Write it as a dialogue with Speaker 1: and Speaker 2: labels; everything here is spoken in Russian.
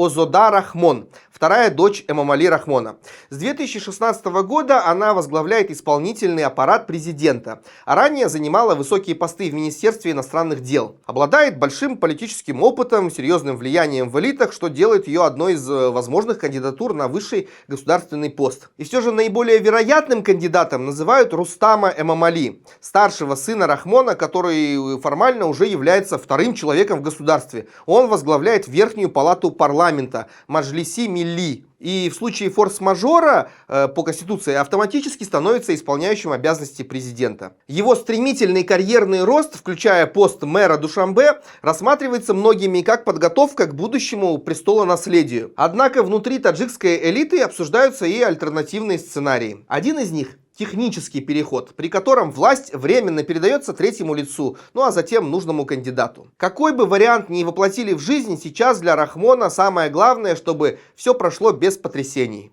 Speaker 1: Озода Рахмон, вторая дочь Эмомали Рахмона. С 2016 года она возглавляет исполнительный аппарат президента, а ранее занимала высокие посты в Министерстве иностранных дел. Обладает большим политическим опытом, серьезным влиянием в элитах, что делает ее одной из возможных кандидатур на высший государственный пост. И все же наиболее вероятным кандидатом называют Рустама Эмомали, старшего сына Рахмона, который формально уже является вторым человеком в государстве. Он возглавляет Верхнюю палату парламента Маджлиси Милли. И в случае форс-мажора по Конституции автоматически становится исполняющим обязанности президента. Его стремительный карьерный рост, включая пост мэра Душанбе, рассматривается многими как подготовка к будущему престолонаследию. Однако внутри таджикской элиты обсуждаются и альтернативные сценарии. Один из них — технический переход, при котором власть временно передается третьему лицу, ну а затем нужному кандидату. Какой бы вариант ни воплотили в жизнь, сейчас для Рахмона самое главное, чтобы все прошло без потрясений.